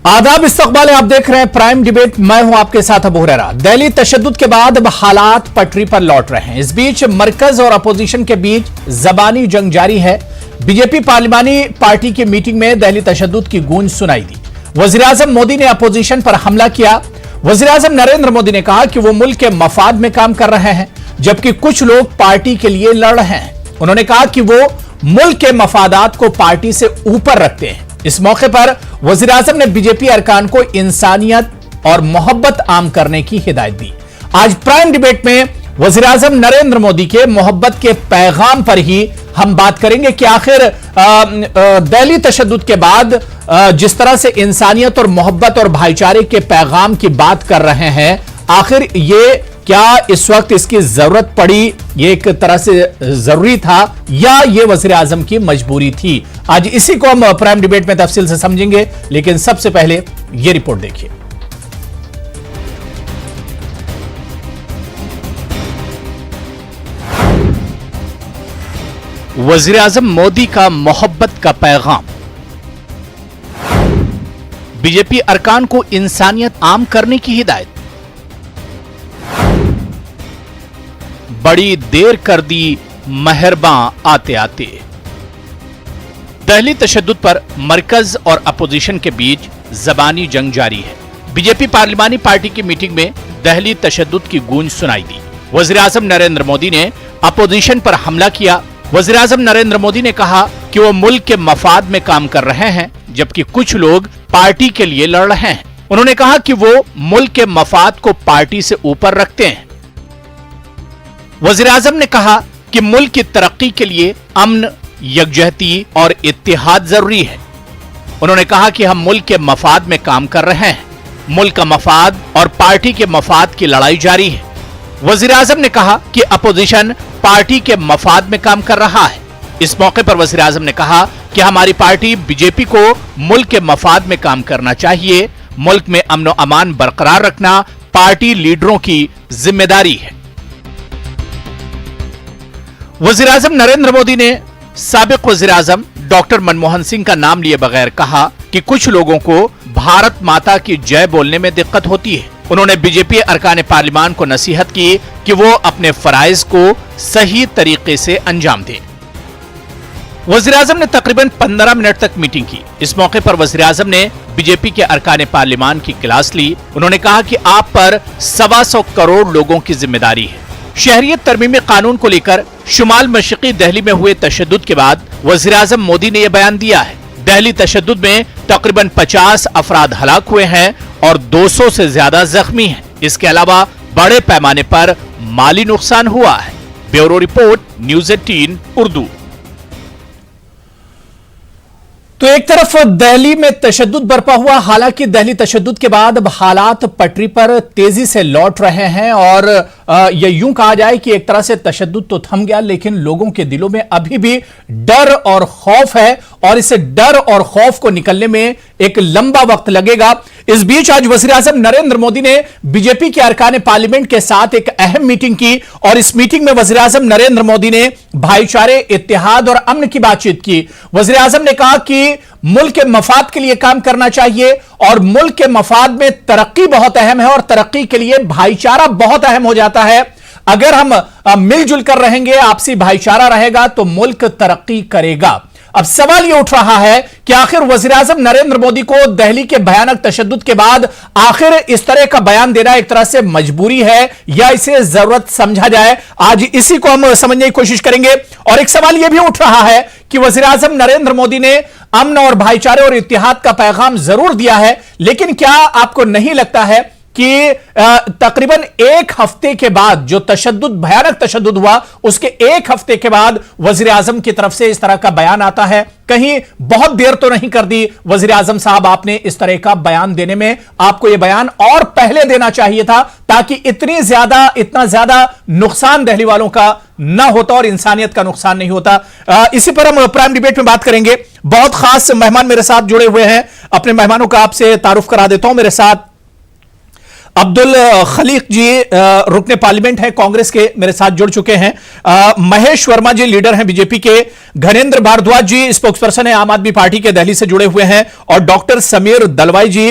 आदाब इस्तकबाल, आप देख रहे हैं प्राइम डिबेट। मैं हूं आपके साथ अबू हुरैरा। दिल्ली तशद्दुद के बाद अब हालात पटरी पर लौट रहे हैं। इस बीच मरकज और अपोजिशन के बीच जबानी जंग जारी है। बीजेपी पार्लिमानी पार्टी की मीटिंग में दिल्ली तशद्दुद की गूंज सुनाई दी। वज़ीर-ए-आज़म मोदी ने अपोजिशन पर हमला किया। वज़ीर-ए-आज़म नरेंद्र मोदी ने कहा कि वो मुल्क के मफाद में काम कर रहे हैं, जबकि कुछ लोग पार्टी के लिए लड़ रहे हैं। उन्होंने कहा कि वो मुल्क के मफादात को पार्टी से ऊपर रखते हैं। इस मौके पर वज़ीर-ए-आज़म ने बीजेपी अरकान को इंसानियत और मोहब्बत आम करने की हिदायत दी। आज प्राइम डिबेट में वज़ीर-ए-आज़म नरेंद्र मोदी के मोहब्बत के पैगाम पर ही हम बात करेंगे कि आखिर दिल्ली तशद्दुद के बाद जिस तरह से इंसानियत और मोहब्बत और भाईचारे के पैगाम की बात कर रहे हैं, आखिर ये क्या इस वक्त इसकी जरूरत पड़ी, ये एक तरह से जरूरी था, या ये वज़ीर-ए-आज़म की मजबूरी थी? आज इसी को हम प्राइम डिबेट में तफसील से समझेंगे, लेकिन सबसे पहले ये रिपोर्ट देखिए। वज़ीर-ए-आज़म मोदी का मोहब्बत का पैगाम। बीजेपी अरकान को इंसानियत आम करने की हिदायत। बड़ी देर कर दी मेहरबान आते आते। दिल्ली तशद्दुद पर मरकज और अपोजिशन के बीच जबानी जंग जारी है। बीजेपी पार्लिमानी पार्टी की मीटिंग में दिल्ली तशद्दुद की गूंज सुनाई दी। वज़ीर-ए-आज़म नरेंद्र मोदी ने अपोजिशन पर हमला किया। वज़ीर-ए-आज़म नरेंद्र मोदी ने कहा कि वो मुल्क के मफाद में काम कर रहे हैं, जबकि कुछ लोग पार्टी के लिए लड़ रहे हैं। उन्होंने कहा कि वो मुल्क के मफाद को पार्टी से ऊपर रखते हैं। वज़ीर-ए-आज़म ने कहा कि मुल्क की तरक्की के लिए अमन, यकजहती और इत्तेहाद जरूरी है। उन्होंने कहा कि हम मुल्क के मफाद में काम कर रहे हैं। मुल्क का मफाद और पार्टी के मफाद की लड़ाई जारी है। वज़ीर-ए-आज़म ने कहा कि अपोजिशन पार्टी के मफाद में काम कर रहा है। इस मौके पर वज़ीर-ए-आज़म ने कहा कि हमारी पार्टी बीजेपी को मुल्क के मफाद में काम करना चाहिए। मुल्क में अमन और अमान बरकरार रखना पार्टी लीडरों की जिम्मेदारी है। वज़ीर-ए-आज़म नरेंद्र मोदी ने साबिक वज़ीर-ए-आज़म डॉक्टर मनमोहन सिंह का नाम लिए बगैर कहा कि कुछ लोगों को भारत माता की जय बोलने में दिक्कत होती है। उन्होंने बीजेपी अरकान पार्लिमान को नसीहत की कि वो अपने फराइज को सही तरीके से अंजाम दें। वज़ीर-ए-आज़म ने तकरीबन 15 मिनट तक मीटिंग की। इस मौके पर वज़ीर-ए-आज़म ने बीजेपी के अरकान पार्लिमान की क्लास ली। उन्होंने कहा कि आप पर 125 करोड़ लोगों की जिम्मेदारी है। शहरियत तरमीमी कानून को लेकर शुमाल मशरिकी दिल्ली में हुए तशद्दुद के बाद वज़ीर-ए-आज़म मोदी ने यह बयान दिया है। दिल्ली तशद्दुद में तकरीबन 50 अफराद हलाक हुए हैं और 200 से ज्यादा जख्मी हैं। इसके अलावा बड़े पैमाने पर माली नुकसान हुआ है। Bureau report, news 18 Urdu. तो एक तरफ दिल्ली में तशद्दुद बरपा हुआ, हालांकि दिल्ली तशद्दुद के बाद अब हालात पटरी पर तेजी से लौट रहे हैं और यह यूं कहा जाए कि एक तरह से तशद्दुद तो थम गया, लेकिन लोगों के दिलों में अभी भी डर और खौफ है और इस डर और खौफ को निकलने में एक लंबा वक्त लगेगा। इस बीच आज वज़ीर-ए-आज़म नरेंद्र मोदी ने बीजेपी के अरकान पार्लियामेंट के साथ एक अहम मीटिंग की और इस मीटिंग में वज़ीर-ए-आज़म नरेंद्र मोदी ने भाईचारे, इत्तेहाद और अमन की बातचीत की। वज़ीर-ए-आज़म ने कहा कि मुल्क के मफाद के लिए काम करना चाहिए और मुल्क के मफाद में तरक्की बहुत अहम है और तरक्की के लिए भाईचारा बहुत अहम हो जाता है। अगर हम मिलजुल कर रहेंगे, आपसी भाईचारा रहेगा, तो मुल्क तरक्की करेगा। अब सवाल यह उठ रहा है कि आखिर वज़ीर-ए-आज़म नरेंद्र मोदी को दिल्ली के भयानक तशद्दुद के बाद आखिर इस तरह का बयान देना एक तरह से मजबूरी है या इसे जरूरत समझा जाए? आज इसी को हम समझने की कोशिश करेंगे। और एक सवाल यह भी उठ रहा है कि वज़ीर-ए-आज़म नरेंद्र मोदी ने अमन और भाईचारे और इत्तेहाद का पैगाम जरूर दिया है, लेकिन क्या आपको नहीं लगता है कि तकरीबन एक हफ्ते के बाद जो तशद्दुद, भयानक तशद्दुद हुआ, उसके एक हफ्ते के बाद वज़ीर-ए-आज़म की तरफ से इस तरह का बयान आता है? कहीं बहुत देर तो नहीं कर दी वज़ीर-ए-आज़म साहब आपने इस तरह का बयान देने में? आपको यह बयान और पहले देना चाहिए था ताकि इतना ज्यादा नुकसान दिल्ली वालों का ना होता और इंसानियत का नुकसान नहीं होता। इसी पर हम प्राइम डिबेट में बात करेंगे। बहुत खास मेहमान मेरे साथ जुड़े हुए हैं। अपने मेहमानों का आपसे तारुफ करा देता हूं। मेरे साथ अब्दुल खलीक जी रुकने पार्लियामेंट है कांग्रेस के, मेरे साथ जुड़ चुके हैं। महेश वर्मा जी लीडर हैं बीजेपी के, घनेंद्र भारद्वाज जी स्पोक्सपर्सन है आम आदमी पार्टी के, दिल्ली से जुड़े हुए हैं, और डॉक्टर समीर दलवाई जी